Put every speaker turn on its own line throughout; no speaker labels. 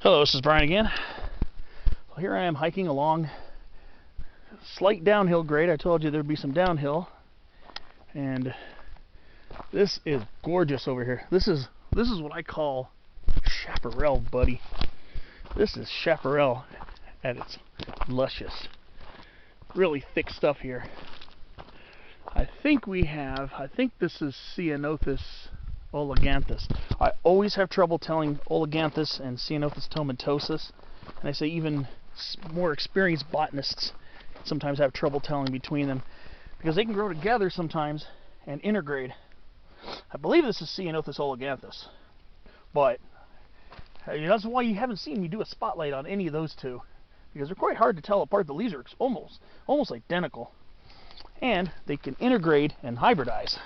Hello, this is Brian again. Well, here I am hiking along slight downhill grade. I told you there'd be some downhill, and this is gorgeous over here. This is what I call chaparral, buddy. This is chaparral at its luscious. Really thick stuff here. I think this is Ceanothus oleganthus. I always have trouble telling oleganthus and Ceanothus tomentosus, and I say even more experienced botanists sometimes have trouble telling between them because they can grow together sometimes and intergrade. I believe this is Ceanothus oleganthus, but that's why you haven't seen me do a spotlight on any of those two, because they're quite hard to tell apart. The leaves are almost identical, and they can intergrade and hybridize,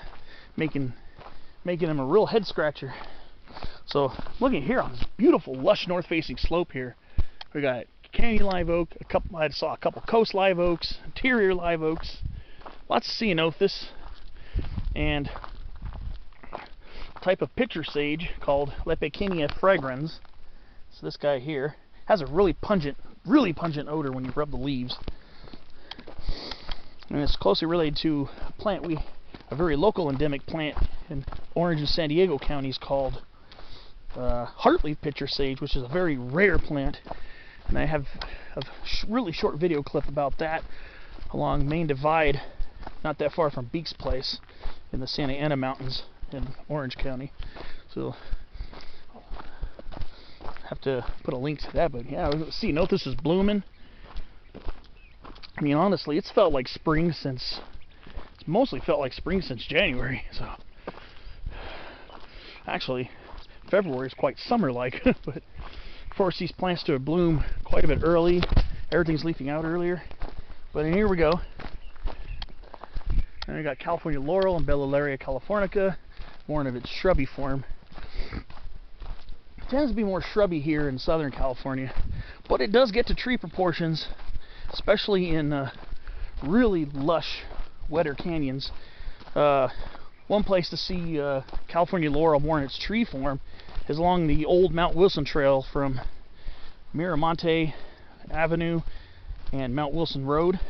making them a real head scratcher. So looking here on this beautiful lush north-facing slope here, we got canyon live oak, I saw a couple coast live oaks, interior live oaks, lots of Ceanothus, and a type of pitcher sage called Lepicinia fragrans. So this guy here has a really pungent odor when you rub the leaves, and it's closely related to a plant a very local endemic plant in Orange and San Diego counties called heartleaf pitcher sage, which is a very rare plant. And I have a really short video clip about that along Main Divide, not that far from Beek's place in the Santa Ana Mountains in Orange County. So I'll have to put a link to that. But yeah, Ceanothus is blooming. I mean, honestly, it's felt like spring since. Mostly felt like spring since January, so actually February is quite summer-like. But force these plants to bloom quite a bit early. Everything's leafing out earlier. But here we go. And we got California laurel and Bellaria californica, born of its shrubby form. It tends to be more shrubby here in Southern California, but it does get to tree proportions, especially in really lush, wetter canyons. One place to see California laurel more in its tree form is along the old Mount Wilson Trail from Miramonte Avenue and Mount Wilson Road.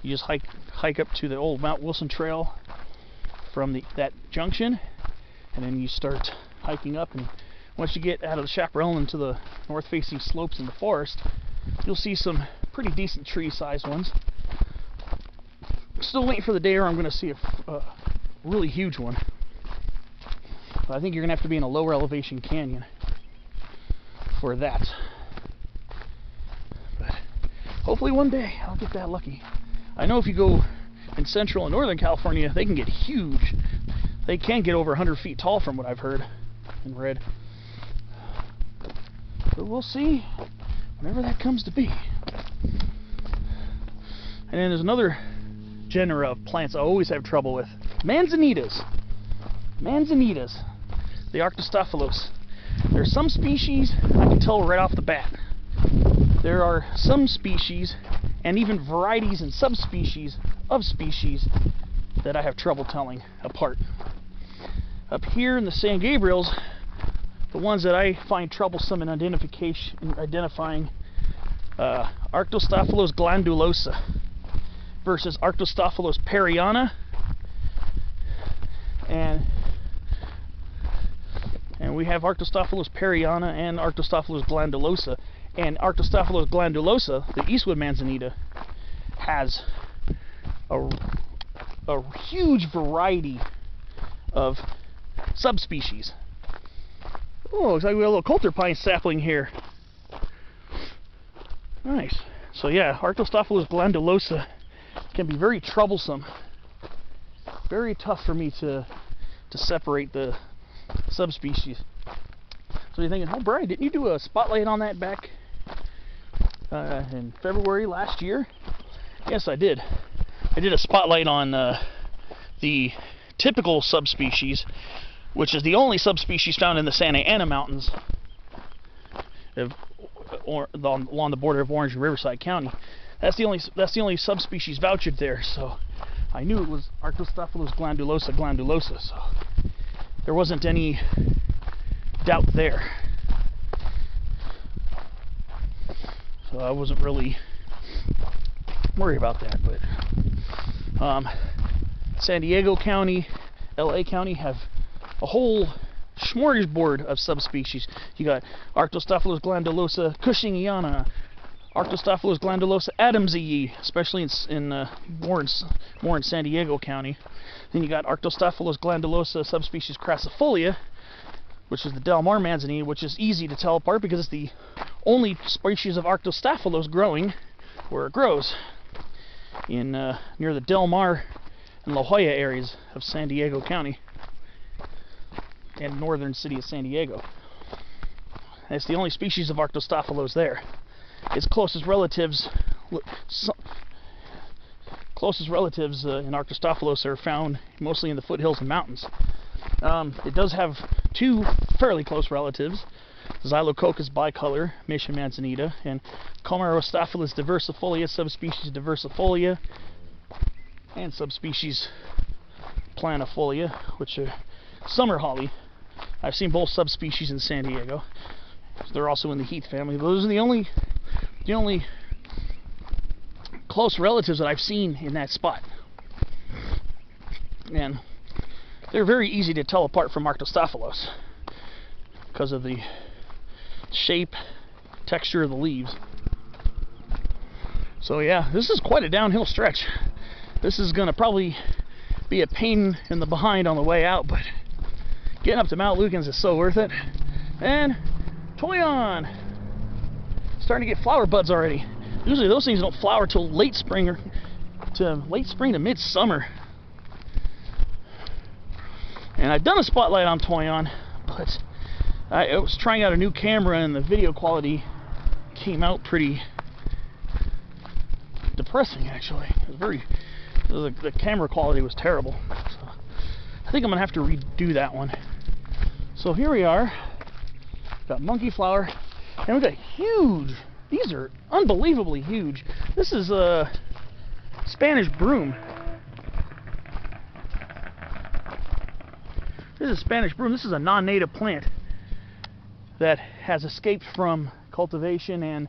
You just hike up to the old Mount Wilson Trail from that junction, and then you start hiking up, and once you get out of the chaparral into the north-facing slopes in the forest, you'll see some pretty decent tree-sized ones. Still waiting for the day where I'm going to see a really huge one. But I think you're going to have to be in a lower elevation canyon for that. But hopefully one day I'll get that lucky. I know if you go in central and northern California, they can get huge. They can get over 100 feet tall from what I've heard and read. But we'll see whenever that comes to be. And then there's another genera of plants I always have trouble with. Manzanitas. The Arctostaphylos. There are some species I can tell right off the bat. There are some species and even varieties and subspecies of species that I have trouble telling apart. Up here in the San Gabriels, the ones that I find troublesome in identifying Arctostaphylos glandulosa versus Arctostaphylos periana, and we have Arctostaphylos periana and Arctostaphylos glandulosa. And Arctostaphylos glandulosa, the Eastwood manzanita, has a huge variety of subspecies. Oh, looks like we have a little coulter pine sapling here. Nice. So yeah, Arctostaphylos glandulosa can be very troublesome. Very tough for me to separate the subspecies. So you're thinking, oh Brian, didn't you do a spotlight on that back in February last year? Yes, I did. I did a spotlight on the typical subspecies, which is the only subspecies found in the Santa Ana Mountains along the border of Orange and Riverside County. That's the only subspecies vouchered there, so I knew it was Arctostaphylos glandulosa, so there wasn't any doubt there. so I wasn't really worried about that. But San Diego County, LA County have a whole smorgasbord of subspecies. You got Arctostaphylos glandulosa cushingiana, Arctostaphylos glandulosa adamsii, especially more in San Diego County. Then you got Arctostaphylos glandulosa subspecies crassifolia, which is the Del Mar manzanita, which is easy to tell apart because it's the only species of Arctostaphylos growing where it grows in near the Del Mar and La Jolla areas of San Diego County and northern city of San Diego. And it's the only species of Arctostaphylos there. Its closest relatives in Arctostaphylos are found mostly in the foothills and mountains. It does have two fairly close relatives, Xylococcus bicolor, Mission manzanita, and Comarostaphylos diversifolia, subspecies diversifolia, and subspecies planifolia, which are summer holly. I've seen both subspecies in San Diego. They're also in the heath family. Those are the only close relatives that I've seen in that spot. And they're very easy to tell apart from Arctostaphylos because of the shape, texture of the leaves. So yeah, this is quite a downhill stretch. This is going to probably be a pain in the behind on the way out, but getting up to Mount Lukens is so worth it. And Toyon! Starting to get flower buds already. Usually those things don't flower till late spring to midsummer. And I've done a spotlight on Toyon, but I was trying out a new camera and the video quality came out pretty depressing, actually. The camera quality was terrible. So I think I'm gonna have to redo that one. So here we are. Got monkey flower, and we've got huge. These are unbelievably huge. This is a Spanish broom. This is Spanish broom. This is a non-native plant that has escaped from cultivation and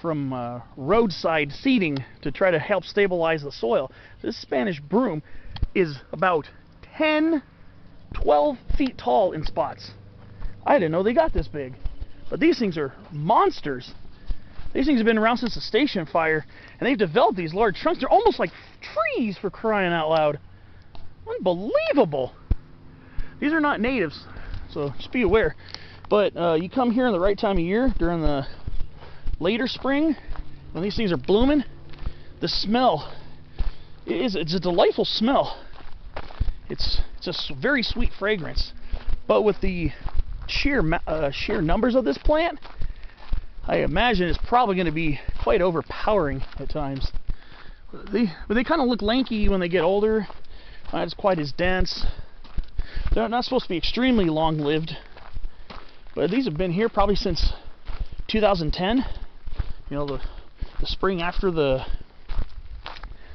from roadside seeding to try to help stabilize the soil. This Spanish broom is about 10, 12 feet tall in spots. I didn't know they got this big, but these things are monsters. These things have been around since the station fire, and they've developed these large trunks. They're almost like trees, for crying out loud. Unbelievable. These are not natives, so just be aware. But you come here in the right time of year, during the later spring, when these things are blooming, the smell, it's a delightful smell. It's a very sweet fragrance. But with the sheer numbers of this plant, I imagine it's probably going to be quite overpowering at times. They kind of look lanky when they get older. Not as quite as dense. They're not supposed to be extremely long-lived, but these have been here probably since 2010. You know, the spring after the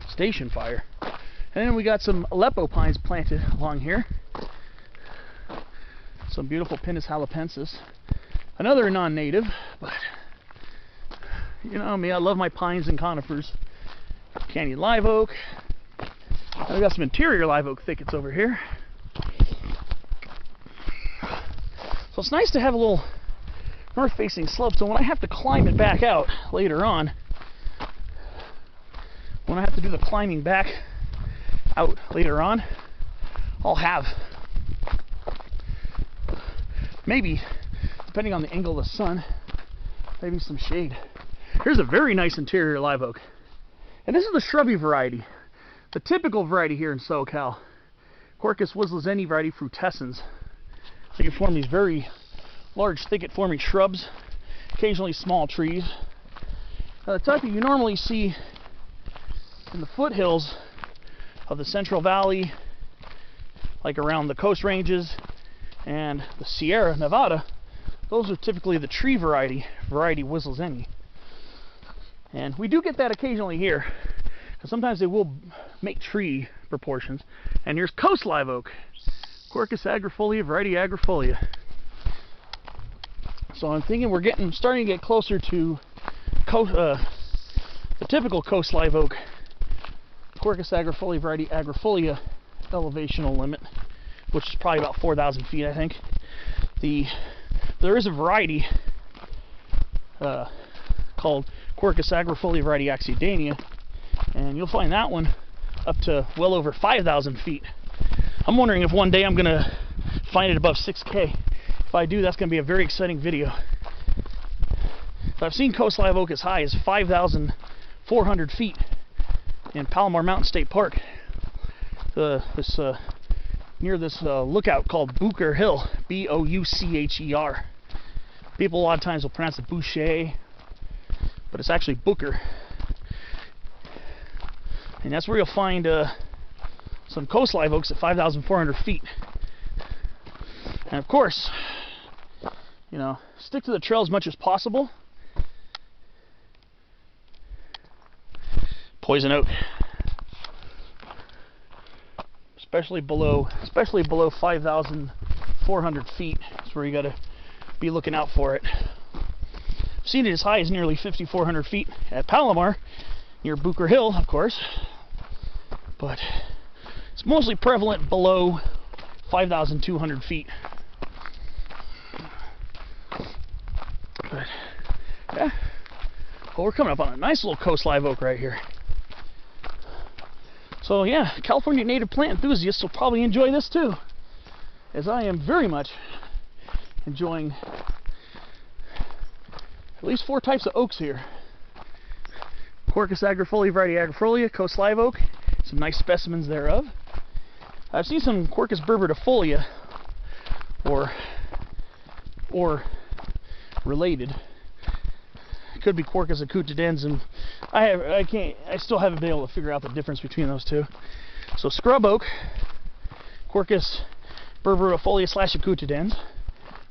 station fire. And then we got some Aleppo Pines planted along here. Some beautiful Pinus halepensis. Another non-native, but you know me, I love my pines and conifers. Canyon live oak. I've got some interior live oak thickets over here. So it's nice to have a little north-facing slope, so when I have to climb it back out later on, when I have to do the climbing back out later on, I'll have maybe, depending on the angle of the sun, maybe some shade. Here's a very nice interior live oak. And this is the shrubby variety. The typical variety here in SoCal. Quercus wislezenii variety frutescens. They can form these very large thicket-forming shrubs, occasionally small trees. Now, the type you normally see in the foothills of the Central Valley, like around the Coast Ranges and the Sierra Nevada, those are typically the tree variety wislezenii. And we do get that occasionally here, because sometimes they will make tree proportions. And here's coast live oak, Quercus agrifolia, variety agrifolia. So I'm thinking we're starting to get closer to the typical coast live oak, Quercus agrifolia variety agrifolia elevational limit, which is probably about 4,000 feet, I think. There is a variety called Quercus agrifolia variety axidania, and you'll find that one up to well over 5,000 feet. I'm wondering if one day I'm gonna find it above 6K. If I do, that's gonna be a very exciting video. So I've seen coast live oak as high as 5,400 feet in Palomar Mountain State Park. Near this lookout called Boucher Hill, B-O-U-C-H-E-R. People a lot of times will pronounce it Boucher, but it's actually Boucher. And that's where you'll find some coast live oaks at 5,400 feet. And of course, you know, stick to the trail as much as possible. Poison oak, especially below 5,400 feet. That's where you got to be looking out for it. I've seen it as high as nearly 5,400 feet at Palomar, near Boucher Hill, of course, but it's mostly prevalent below 5,200 feet. But yeah, well, we're coming up on a nice little coast live oak right here. So yeah, California native plant enthusiasts will probably enjoy this too, as I am very much enjoying at least 4 types of oaks here. Quercus agrifolia variety agrifolia, coast live oak, some nice specimens thereof. I've seen some Quercus berbertifolia or related. It could be Quercus acutidens, and I still haven't been able to figure out the difference between those two. So scrub oak, Quercus berbertifolia / acutidens,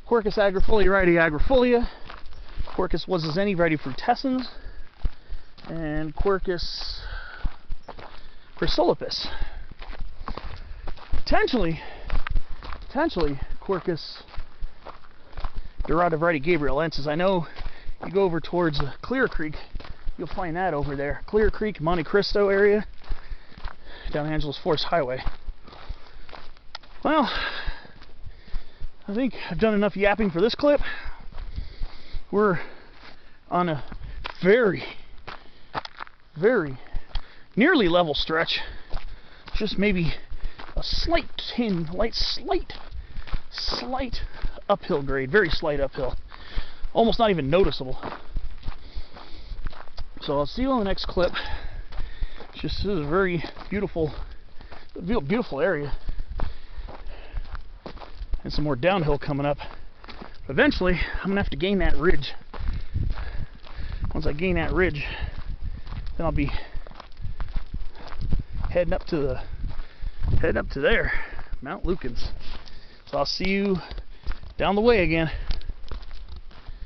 Quercus agrifolia variety agrifolia, Quercus wazazeni variety frutescens, and Quercus chrysolipus. Potentially Quercus dorata variety gabrielensis. I know you go over towards Clear Creek, you'll find that over there. Clear Creek, Monte Cristo area, down Angeles Crest Highway. Well, I think I've done enough yapping for this clip. We're on a very nearly level stretch. Just maybe a slight uphill grade, very slight uphill. Almost not even noticeable. So I'll see you on the next clip. This is a very beautiful area. And some more downhill coming up. But eventually, I'm gonna have to gain that ridge. Once I gain that ridge, then I'll be heading up to there, Mount Lukens. So I'll see you down the way again.